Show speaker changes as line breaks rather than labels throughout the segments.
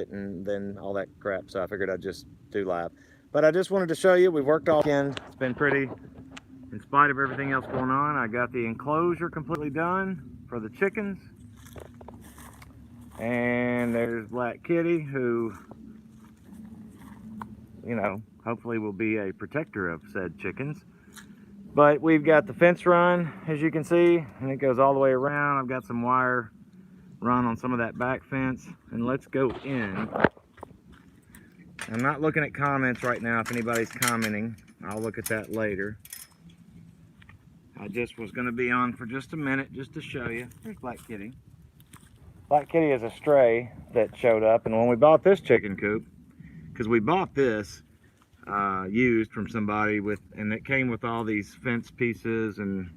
and then all that crap. So I figured I'd just do live. But I just wanted to show you, we've worked all weekend. It's been pretty, in spite of everything else going on. I got the enclosure completely done for the chickens. And there's Black Kitty, who, you know, hopefully will be a protector of said chickens. But we've got the fence run, as you can see, and it goes all the way around. I've got some wire run on some of that back fence, and let's go in. I'm not looking at comments right now. If anybody's commenting, I'll look at that later. I just was going to be on for just a minute just to show you. There's Black Kitty. Black Kitty is a stray that showed up, and when we bought this chicken coop, because we bought this used from somebody and it came with all these fence pieces and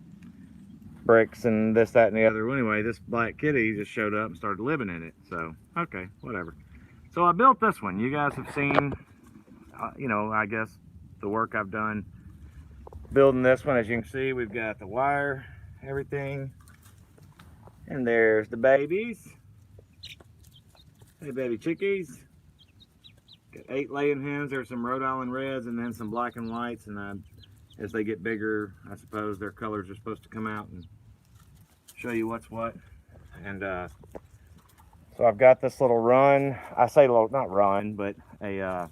bricks and this, that, and the other. Well, anyway, this Black Kitty just showed up and started living in it. So, okay, whatever. So I built this one. You guys have seen, you know, I guess the work I've done building this one. As you can see, we've got the wire, everything. And there's the babies. Hey, baby chickies. Got 8 laying hens. There's some Rhode Island Reds and then some black and whites. And as they get bigger, I suppose their colors are supposed to come out and show you what's what. And so I've got this little run. I say little, not run, but a,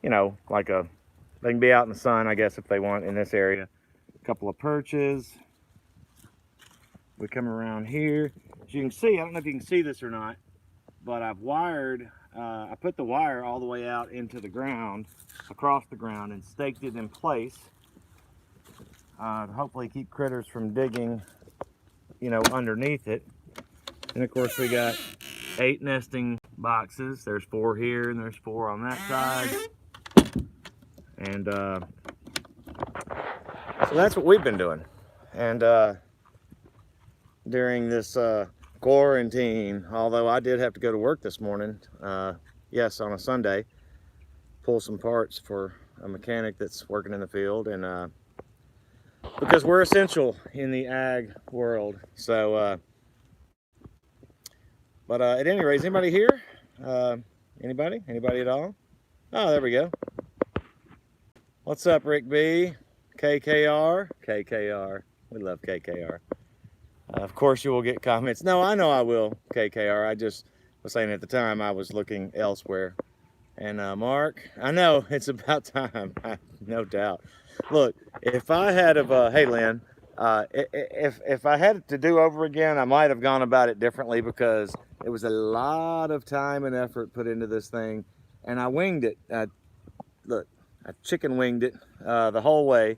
you know, like they can be out in the sun, I guess, if they want in this area. A couple of perches. We come around here. As you can see, I don't know if you can see this or not, but I've wired, I put the wire all the way out into the ground, across the ground, and staked it in place to hopefully keep critters from digging, you know, underneath it. And of course we got 8 nesting boxes. There's 4 here and there's 4 on that side. And so that's what we've been doing. And during this quarantine, although I did have to go to work this morning, yes, on a Sunday, pull some parts for a mechanic that's working in the field, and because we're essential in the ag world. So but at any rate, is anybody here? Anybody at all? Oh, there we go. What's up, Rick B? KKR? KKR. We love KKR. Of course you will get comments. No, I know I will, KKR. I just was saying at the time I was looking elsewhere. And Mark, I know it's about time, no doubt. Look, if I had hey Lynn, if I had to do over again, I might have gone about it differently, because it was a lot of time and effort put into this thing, and I winged it. Look, I chicken winged it the whole way,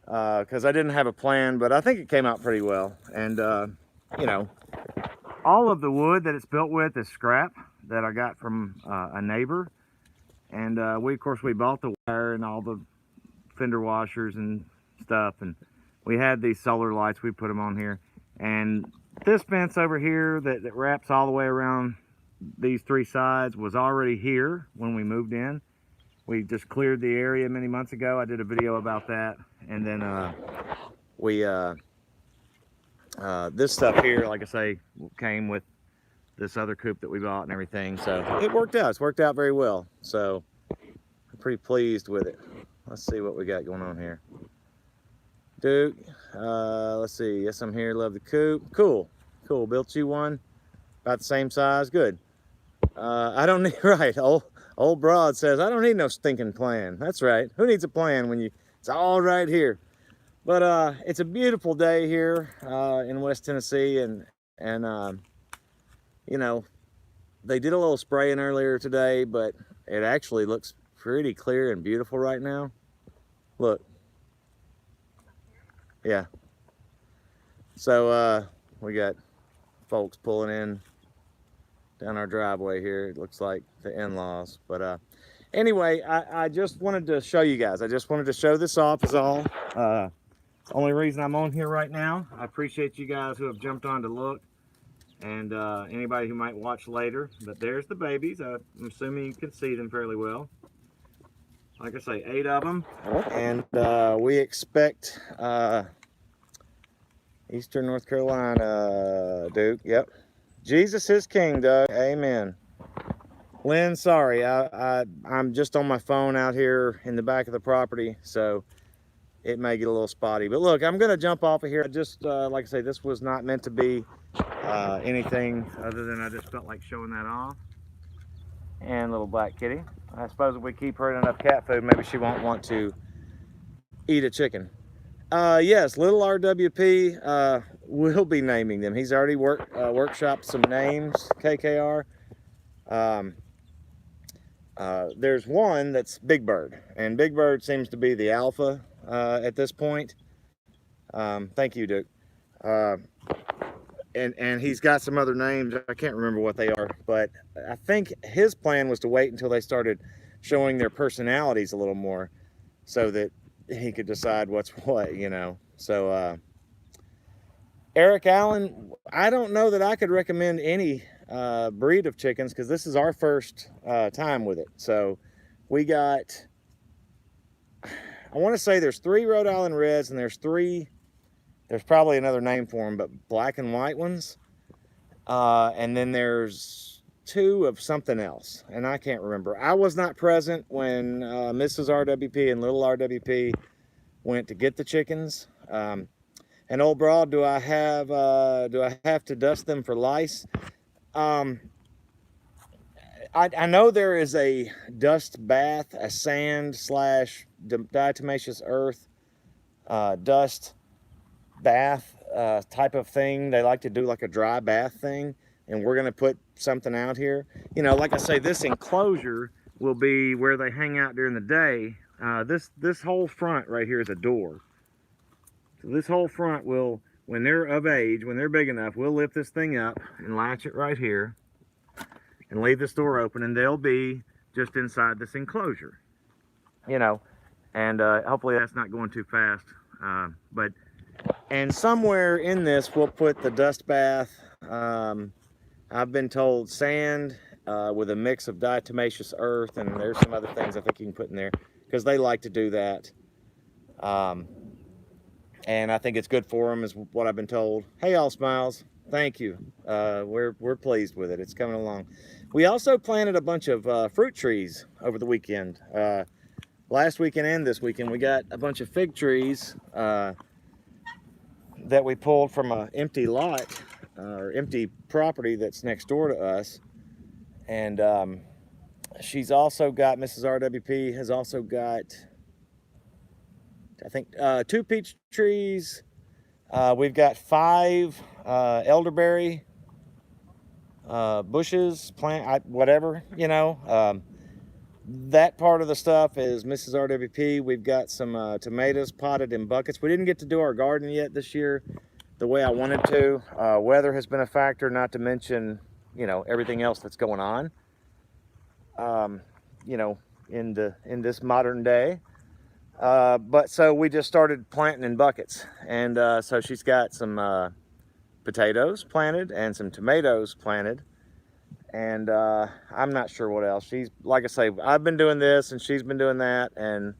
because I didn't have a plan, but I think it came out pretty well. And you know, all of the wood that it's built with is scrap that I got from a neighbor, and of course we bought the wire and all the fender washers and stuff, and we had these solar lights. We put them on here, and this fence over here that wraps all the way around these 3 sides was already here when we moved in. We just cleared the area many months ago. I did a video about that. And then this stuff here, like I say, came with this other coop that we bought and everything. So it worked out. It's worked out very well. So I'm pretty pleased with it. Let's see what we got going on here. Duke, let's see. Yes, I'm here. Love the coop. Cool. Cool. Built you one. About the same size. Good. I don't need, right. Old Broad says, I don't need no stinking plan. That's right. Who needs a plan when it's all right here? But it's a beautiful day here in West Tennessee, and you know, they did a little spraying earlier today, but it actually looks pretty clear and beautiful right now. Look. Yeah. So we got folks pulling in down our driveway here. It looks like the in-laws. But anyway, I just wanted to show you guys. I just wanted to show this off is all. Only reason I'm on here right now. I appreciate you guys who have jumped on to look, and anybody who might watch later. But there's the babies. I'm assuming you can see them fairly well. Like I say, 8 of them. And we expect Eastern North Carolina, Duke. Yep. Jesus is King, Doug. Amen. Lynn, sorry, I'm just on my phone out here in the back of the property, so it may get a little spotty. But look, I'm gonna jump off of here. Just like I say, this was not meant to be anything other than I just felt like showing that off. And little black kitty. I suppose if we keep her enough cat food, maybe she won't want to eat a chicken. Yes, little RWP, we'll be naming them. He's already workshopped some names, KKR. There's one that's Big Bird, and Big Bird seems to be the alpha at this point. Thank you, Duke. And he's got some other names. I can't remember what they are, but I think his plan was to wait until they started showing their personalities a little more so that he could decide what's what, you know. So Eric Allen, I don't know that I could recommend any breed of chickens because this is our first time with it. So we got, I want to say there's 3 Rhode Island Reds, and there's probably another name for them, but black and white ones. And then there's 2 of something else, and I can't remember. I was not present when Mrs. RWP and little RWP went to get the chickens. And old broad, do I have to dust them for lice? I know there is a dust bath, a sand / diatomaceous earth dust bath type of thing. They like to do like a dry bath thing, and we're gonna put something out here. You know, like I say, this enclosure will be where they hang out during the day. This whole front right here is a door. So this whole front will, when they're of age, when they're big enough, we'll lift this thing up and latch it right here and leave this door open, and they'll be just inside this enclosure, you know. And hopefully that's not going too fast, and somewhere in this we'll put the dust bath. I've been told sand with a mix of diatomaceous earth, and there's some other things I think you can put in there because they like to do that. And I think it's good for them, is what I've been told. Hey, all smiles, thank you. We're pleased with it. It's coming along. We also planted a bunch of fruit trees over the weekend. Last weekend and this weekend, we got a bunch of fig trees that we pulled from an empty lot or empty property that's next door to us. And she's also got, Mrs. RWP has also got, I think 2 peach trees. We've got 5 elderberry bushes, whatever, you know. That part of the stuff is Mrs. RWP. We've got some tomatoes potted in buckets. We didn't get to do our garden yet this year the way I wanted to. Weather has been a factor, not to mention, you know, everything else that's going on, you know, in this modern day. But so we just started planting in buckets, and so she's got some potatoes planted and some tomatoes planted, and I'm not sure what else. She's, like I say, I've been doing this and she's been doing that, and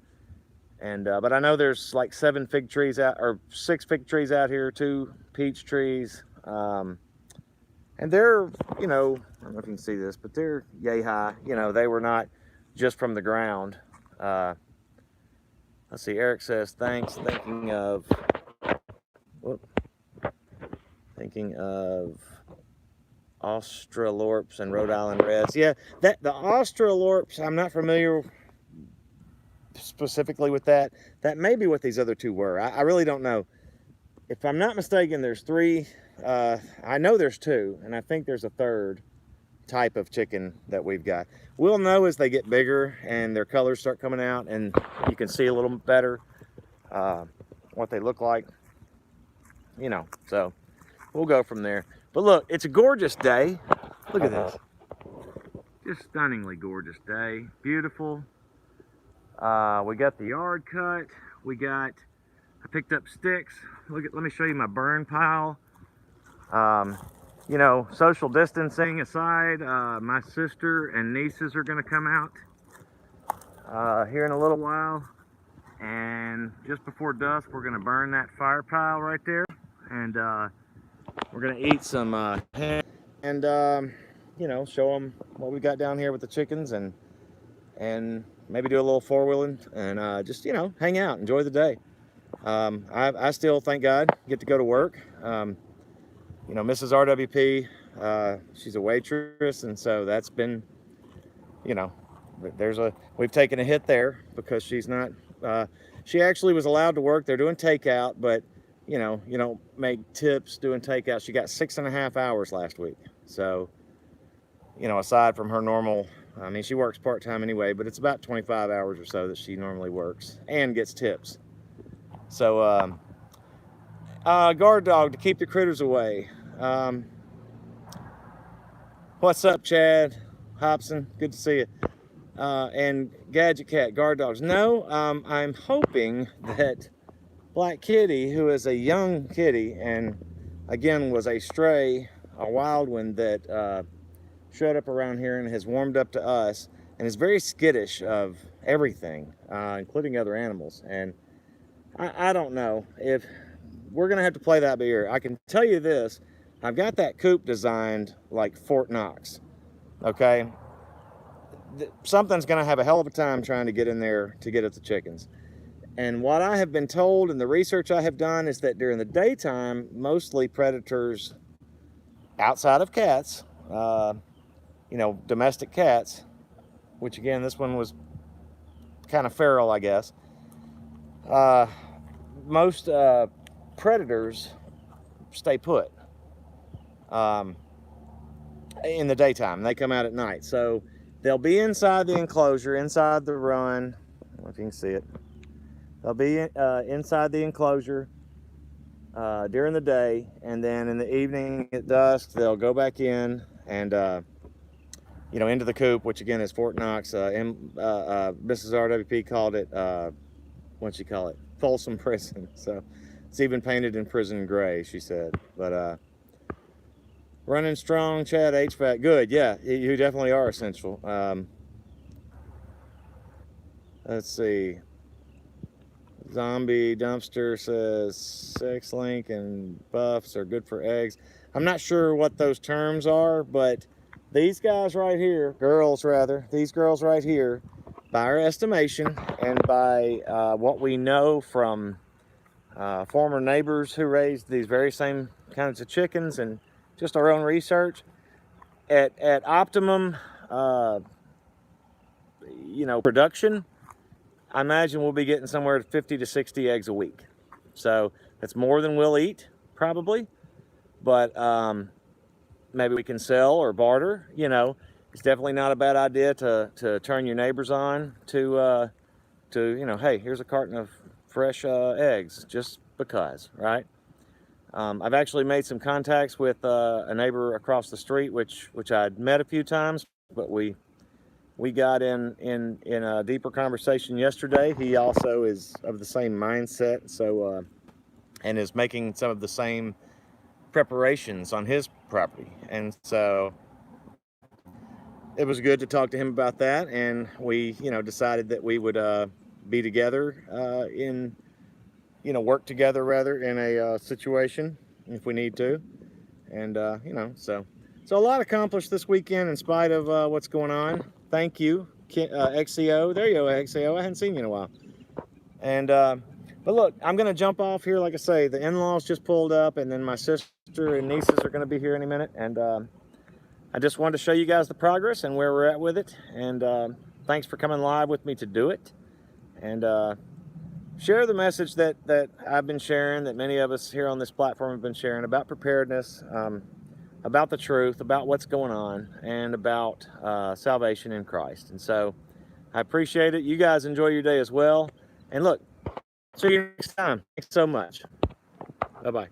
but I know there's like 7 fig trees out, or 6 fig trees out here, 2 peach trees, and they're, you know, I don't know if you can see this, but they're yay high. You know, they were not just from the ground. Let's see, Eric says, thanks, thinking of Australorps and Rhode Island Reds. Yeah, the Australorps, I'm not familiar specifically with that. That may be what these other 2 were. I really don't know. If I'm not mistaken, there's 3. I know there's 2, and I think there's a 3rd type of chicken that we've got. We'll know as they get bigger and their colors start coming out, and you can see a little better what they look like, you know. So we'll go from there. But look, it's a gorgeous day. Look at this. Just stunningly gorgeous day. Beautiful. We got the yard cut. I picked up sticks. Let me show you my burn pile. You know, social distancing aside, my sister and nieces are going to come out here in a little while, and just before dusk we're going to burn that fire pile right there, and we're going to eat some ham, and you know, show them what we got down here with the chickens, and maybe do a little four-wheeling, and just, you know, hang out, enjoy the day. I still, thank God, get to go to work. You know, Mrs. RWP, she's a waitress, and so that's been, you know, we've taken a hit there because she's not, she actually was allowed to work. They're doing takeout, but, you know, you don't make tips doing takeout. She got 6.5 hours last week. So, you know, aside from her normal, I mean, she works part-time anyway, but it's about 25 hours or so that she normally works and gets tips. So, guard dog to keep the critters away. What's up, Chad Hobson? Good to see you. And Gadget Cat, guard dogs. No, I'm hoping that Black Kitty, who is a young kitty and again was a stray, a wild one that showed up around here and has warmed up to us and is very skittish of everything, including other animals. And I don't know if we're gonna have to play that by ear. I can tell you this, I've got that coop designed like Fort Knox, okay? Something's gonna have a hell of a time trying to get in there to get at the chickens. And what I have been told and the research I have done is that during the daytime, mostly predators outside of cats, you know, domestic cats, which again, this one was kind of feral, I guess. Most predators stay put in the daytime. They come out at night. So they'll be inside the enclosure, inside the run. I don't know if you can see it. They'll be inside the enclosure during the day, and then in the evening at dusk, they'll go back in and, you know, into the coop, which again is Fort Knox. Mrs. RWP called it, what'd she call it? Folsom Prison. So it's even painted in prison gray, she said. But running strong, Chad HVAC. Good, yeah, you definitely are essential. Let's see. Zombie Dumpster says sex link and buffs are good for eggs. I'm not sure what those terms are, but these guys right here, girls rather, these girls right here, by our estimation and by what we know from former neighbors who raised these very same kinds of chickens and just our own research, at optimum, you know, production, I imagine we'll be getting somewhere to 50 to 60 eggs a week. So that's more than we'll eat, probably. But maybe we can sell or barter, you know. It's definitely not a bad idea to turn your neighbors on to you know, hey, here's a carton of fresh eggs, just because, right? I've actually made some contacts with a neighbor across the street, which I'd met a few times, but we got in a deeper conversation yesterday. He also is of the same mindset, so and is making some of the same preparations on his property, and so it was good to talk to him about that. And we, you know, decided that we would be together in, you know, work together rather in a situation if we need to, and you know, so a lot accomplished this weekend in spite of what's going on. Thank you, XCO. There you go, XCO. I hadn't seen you in a while. And but look, I'm gonna jump off here. Like I say, the in-laws just pulled up, and then my sister and nieces are gonna be here any minute. And I just wanted to show you guys the progress and where we're at with it. And thanks for coming live with me to do it. And share the message that I've been sharing, that many of us here on this platform have been sharing about preparedness, about the truth, about what's going on, and about salvation in Christ. And so I appreciate it. You guys enjoy your day as well. And look, see you next time. Thanks so much. Bye-bye.